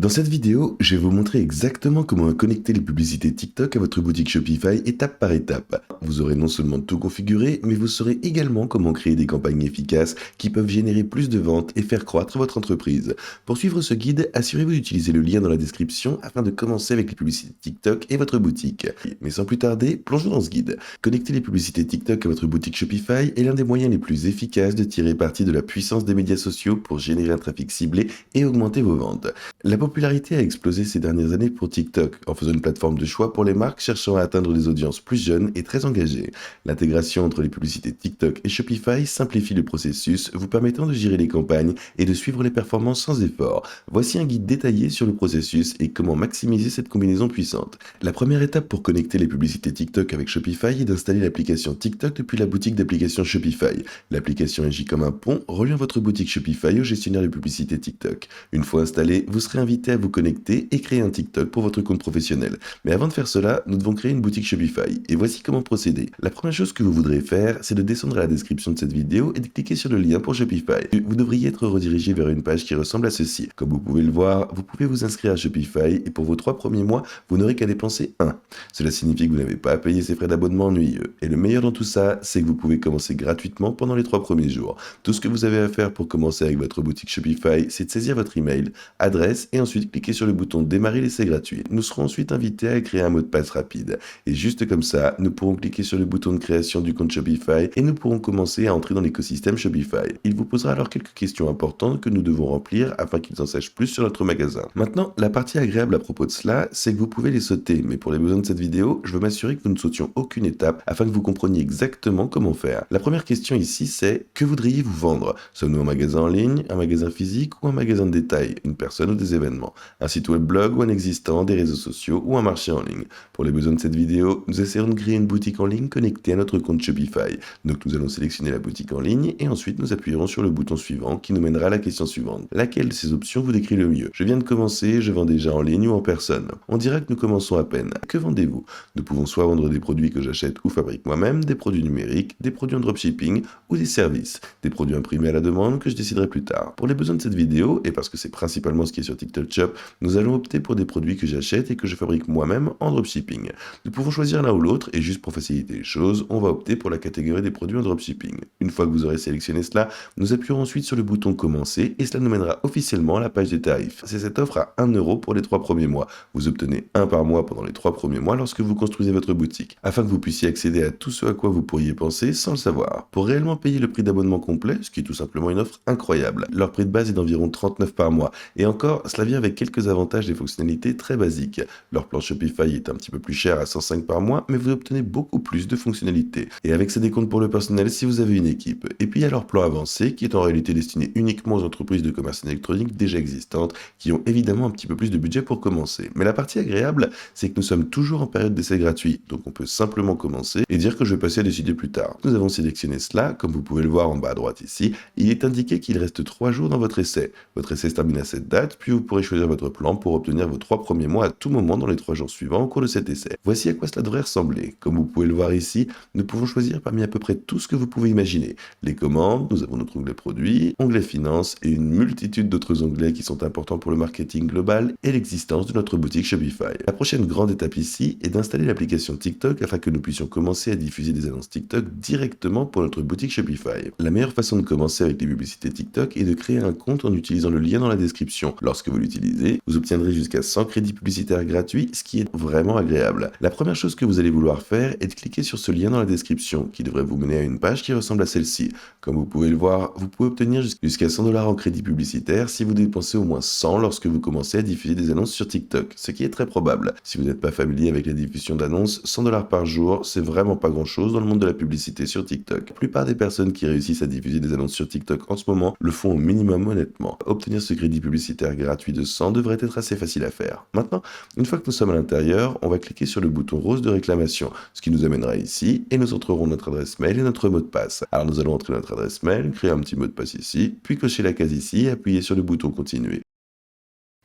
Dans cette vidéo, je vais vous montrer exactement comment connecter les publicités TikTok à votre boutique Shopify étape par étape. Vous aurez non seulement tout configuré, mais vous saurez également comment créer des campagnes efficaces qui peuvent générer plus de ventes et faire croître votre entreprise. Pour suivre ce guide, assurez-vous d'utiliser le lien dans la description afin de commencer avec les publicités TikTok et votre boutique. Mais sans plus tarder, plongeons dans ce guide. Connecter les publicités TikTok à votre boutique Shopify est l'un des moyens les plus efficaces de tirer parti de la puissance des médias sociaux pour générer un trafic ciblé et augmenter vos ventes. La popularité a explosé ces dernières années pour TikTok, en faisant une plateforme de choix pour les marques cherchant à atteindre des audiences plus jeunes et très engagées. L'intégration entre les publicités TikTok et Shopify simplifie le processus, vous permettant de gérer les campagnes et de suivre les performances sans effort. Voici un guide détaillé sur le processus et comment maximiser cette combinaison puissante. La première étape pour connecter les publicités TikTok avec Shopify est d'installer l'application TikTok depuis la boutique d'application Shopify. L'application agit comme un pont, reliant votre boutique Shopify au gestionnaire de publicité TikTok. Une fois installé, vous serez invité à vous connecter et créer un TikTok pour votre compte professionnel. Mais avant de faire cela, nous devons créer une boutique Shopify. Et voici comment procéder. La première chose que vous voudrez faire, c'est de descendre à la description de cette vidéo et de cliquer sur le lien pour Shopify. Vous devriez être redirigé vers une page qui ressemble à ceci. Comme vous pouvez le voir, vous pouvez vous inscrire à Shopify et pour vos 3 premiers mois, vous n'aurez qu'à dépenser 1. Cela signifie que vous n'avez pas à payer ces frais d'abonnement ennuyeux. Et le meilleur dans tout ça, c'est que vous pouvez commencer gratuitement pendant les 3 premiers jours. Tout ce que vous avez à faire pour commencer avec votre boutique Shopify, c'est de saisir votre email, adresse et ensuite cliquez sur le bouton démarrer l'essai gratuit. Nous serons ensuite invités à créer un mot de passe rapide. Et juste comme ça, nous pourrons cliquer sur le bouton de création du compte Shopify et nous pourrons commencer à entrer dans l'écosystème Shopify. Il vous posera alors quelques questions importantes que nous devons remplir afin qu'ils en sachent plus sur notre magasin. Maintenant, la partie agréable à propos de cela, c'est que vous pouvez les sauter, mais pour les besoins de cette vidéo, je veux m'assurer que nous ne sautions aucune étape afin que vous compreniez exactement comment faire. La première question ici, c'est que voudriez-vous vendre? Sommes-nous un magasin en ligne, un magasin physique ou un magasin de détail, une personne ou des événements, un site web blog ou un existant, des réseaux sociaux ou un marché en ligne. Pour les besoins de cette vidéo, nous essaierons de créer une boutique en ligne connectée à notre compte Shopify. Donc nous allons sélectionner la boutique en ligne et ensuite nous appuierons sur le bouton suivant qui nous mènera à la question suivante. Laquelle de ces options vous décrit le mieux? Je viens de commencer, je vends déjà en ligne ou en personne. On dirait que nous commençons à peine. Que vendez-vous? Nous pouvons soit vendre des produits que j'achète ou fabrique moi-même, des produits numériques, des produits en dropshipping ou des services, des produits imprimés à la demande que je déciderai plus tard. Pour les besoins de cette vidéo, et parce que c'est principalement ce qui est sur TikTok Shop, nous allons opter pour des produits que j'achète et que je fabrique moi-même en dropshipping. Nous pouvons choisir l'un ou l'autre et juste pour faciliter les choses, on va opter pour la catégorie des produits en dropshipping. Une fois que vous aurez sélectionné cela, nous appuierons ensuite sur le bouton commencer et cela nous mènera officiellement à la page des tarifs. C'est cette offre à 1 euro pour les 3 premiers mois. Vous obtenez 1 par mois pendant les 3 premiers mois lorsque vous construisez votre boutique, afin que vous puissiez accéder à tout ce à quoi vous pourriez penser sans le savoir. Pour réellement payer le prix d'abonnement complet, ce qui est tout simplement une offre incroyable, leur prix de base est d'environ 39 par mois. Et encore, cela vient avec quelques avantages et fonctionnalités très basiques. Leur plan Shopify est un petit peu plus cher à 105 par mois, mais vous obtenez beaucoup plus de fonctionnalités. Et avec ces décomptes pour le personnel si vous avez une équipe. Et puis il y a leur plan avancé qui est en réalité destiné uniquement aux entreprises de commerce électronique déjà existantes, qui ont évidemment un petit peu plus de budget pour commencer. Mais la partie agréable, c'est que nous sommes toujours en période d'essai gratuit, donc on peut simplement commencer et dire que je vais passer à décider plus tard. Nous avons sélectionné cela, comme vous pouvez le voir en bas à droite ici, il est indiqué qu'il reste 3 jours dans votre essai. Votre essai se termine à cette date, puis vous pourrez choisir votre plan pour obtenir vos 3 premiers mois à tout moment dans les 3 jours suivants au cours de cet essai. Voici à quoi cela devrait ressembler. Comme vous pouvez le voir ici, nous pouvons choisir parmi à peu près tout ce que vous pouvez imaginer. Les commandes, nous avons notre onglet produits, onglet finances et une multitude d'autres onglets qui sont importants pour le marketing global et l'existence de notre boutique Shopify. La prochaine grande étape ici est d'installer l'application TikTok afin que nous puissions commencer à diffuser des annonces TikTok directement pour notre boutique Shopify. La meilleure façon de commencer avec les publicités TikTok est de créer un compte en utilisant le lien dans la description. Lorsque vous l'utilisez, vous obtiendrez jusqu'à 100 crédits publicitaires gratuits, ce qui est vraiment agréable. La première chose que vous allez vouloir faire est de cliquer sur ce lien dans la description qui devrait vous mener à une page qui ressemble à celle-ci. Comme vous pouvez le voir, vous pouvez obtenir jusqu'à 100 $ en crédits publicitaires si vous dépensez au moins 100 lorsque vous commencez à diffuser des annonces sur TikTok, ce qui est très probable. Si vous n'êtes pas familier avec la diffusion d'annonces, 100 $ par jour, c'est vraiment pas grand-chose dans le monde de la publicité sur TikTok. La plupart des personnes qui réussissent à diffuser des annonces sur TikTok en ce moment le font au minimum honnêtement. Obtenir ce crédit publicitaire gratuit de 100 devrait être assez facile à faire. Maintenant, une fois que nous sommes à l'intérieur, on va cliquer sur le bouton rose de réclamation, ce qui nous amènera ici et nous entrerons notre adresse mail et notre mot de passe. Alors nous allons entrer notre adresse mail, créer un petit mot de passe ici, puis cocher la case ici et appuyer sur le bouton continuer.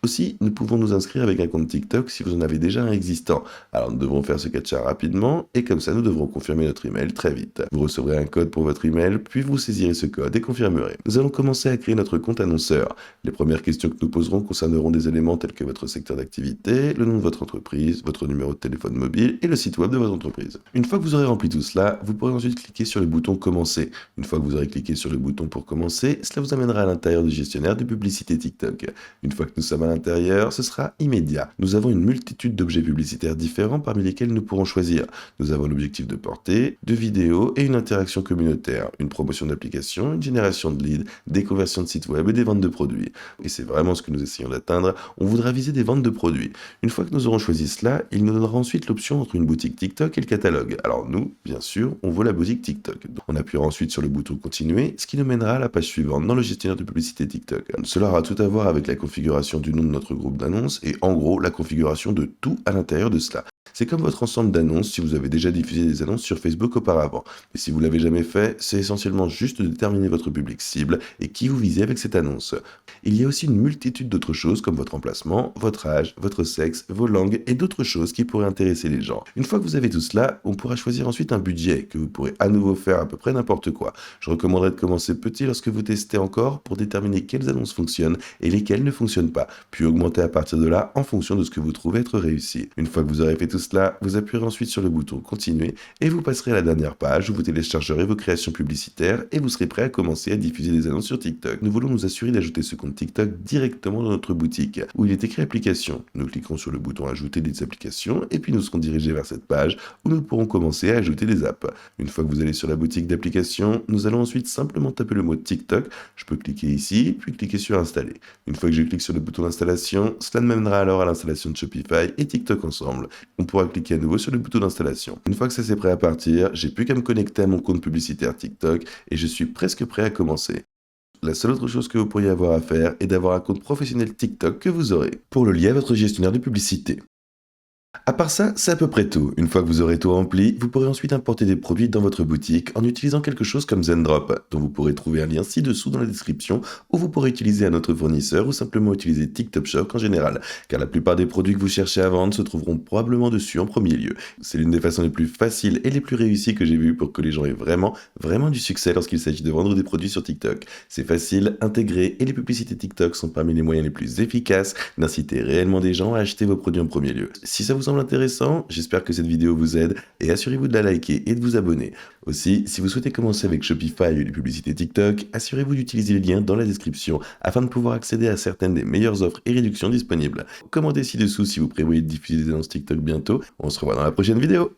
Aussi, nous pouvons nous inscrire avec un compte TikTok si vous en avez déjà un existant. Alors nous devrons faire ce captcha rapidement et comme ça nous devrons confirmer notre email très vite. Vous recevrez un code pour votre email, puis vous saisirez ce code et confirmerez. Nous allons commencer à créer notre compte annonceur. Les premières questions que nous poserons concerneront des éléments tels que votre secteur d'activité, le nom de votre entreprise, votre numéro de téléphone mobile et le site web de votre entreprise. Une fois que vous aurez rempli tout cela, vous pourrez ensuite cliquer sur le bouton commencer. Une fois que vous aurez cliqué sur le bouton pour commencer, cela vous amènera à l'intérieur du gestionnaire de publicité TikTok. Une fois que nous sommes à l'intérieur, ce sera immédiat. Nous avons une multitude d'objets publicitaires différents parmi lesquels nous pourrons choisir. Nous avons l'objectif de portée, de vidéo et une interaction communautaire, une promotion d'application, une génération de leads, des conversions de sites web et des ventes de produits. Et c'est vraiment ce que nous essayons d'atteindre. On voudra viser des ventes de produits. Une fois que nous aurons choisi cela, il nous donnera ensuite l'option entre une boutique TikTok et le catalogue. Alors nous, bien sûr, on veut la boutique TikTok. On appuiera ensuite sur le bouton continuer, ce qui nous mènera à la page suivante dans le gestionnaire de publicité TikTok. Cela aura tout à voir avec la configuration du nom de notre groupe d'annonces et en gros la configuration de tout à l'intérieur de cela. C'est comme votre ensemble d'annonces si vous avez déjà diffusé des annonces sur Facebook auparavant. Mais si vous l'avez jamais fait, c'est essentiellement juste de déterminer votre public cible et qui vous visez avec cette annonce. Il y a aussi une multitude d'autres choses comme votre emplacement, votre âge, votre sexe, vos langues et d'autres choses qui pourraient intéresser les gens. Une fois que vous avez tout cela, on pourra choisir ensuite un budget que vous pourrez à nouveau faire à peu près n'importe quoi. Je recommanderais de commencer petit lorsque vous testez encore pour déterminer quelles annonces fonctionnent et lesquelles ne fonctionnent pas, puis augmenter à partir de là en fonction de ce que vous trouvez être réussi. Une fois que vous aurez fait tout cela, vous appuierez ensuite sur le bouton continuer et vous passerez à la dernière page où vous téléchargerez vos créations publicitaires et vous serez prêt à commencer à diffuser des annonces sur TikTok. Nous voulons nous assurer d'ajouter ce compte TikTok directement dans notre boutique où il est écrit application. Nous cliquerons sur le bouton ajouter des applications et puis nous serons dirigés vers cette page où nous pourrons commencer à ajouter des apps. Une fois que vous allez sur la boutique d'applications, nous allons ensuite simplement taper le mot TikTok. Je peux cliquer ici puis cliquer sur installer. Une fois que je clique sur le bouton d'installation, cela me mènera alors à l'installation de Shopify et TikTok ensemble. On pourra cliquer à nouveau sur le bouton d'installation. Une fois que ça c'est prêt à partir, j'ai plus qu'à me connecter à mon compte publicitaire TikTok et je suis presque prêt à commencer. La seule autre chose que vous pourriez avoir à faire est d'avoir un compte professionnel TikTok que vous aurez pour le lier à votre gestionnaire de publicité. À part ça, c'est à peu près tout. Une fois que vous aurez tout rempli, vous pourrez ensuite importer des produits dans votre boutique en utilisant quelque chose comme Zendrop, dont vous pourrez trouver un lien ci-dessous dans la description, ou vous pourrez utiliser un autre fournisseur ou simplement utiliser TikTok Shop en général, car la plupart des produits que vous cherchez à vendre se trouveront probablement dessus en premier lieu. C'est l'une des façons les plus faciles et les plus réussies que j'ai vues pour que les gens aient vraiment du succès lorsqu'il s'agit de vendre des produits sur TikTok. C'est facile, intégré et les publicités TikTok sont parmi les moyens les plus efficaces d'inciter réellement des gens à acheter vos produits en premier lieu. Si ça vous semble intéressant, j'espère que cette vidéo vous aide et assurez-vous de la liker et de vous abonner. Aussi, si vous souhaitez commencer avec Shopify et les publicités TikTok, assurez-vous d'utiliser les liens dans la description afin de pouvoir accéder à certaines des meilleures offres et réductions disponibles. Commentez ci-dessous si vous prévoyez de diffuser des annonces TikTok bientôt. On se revoit dans la prochaine vidéo.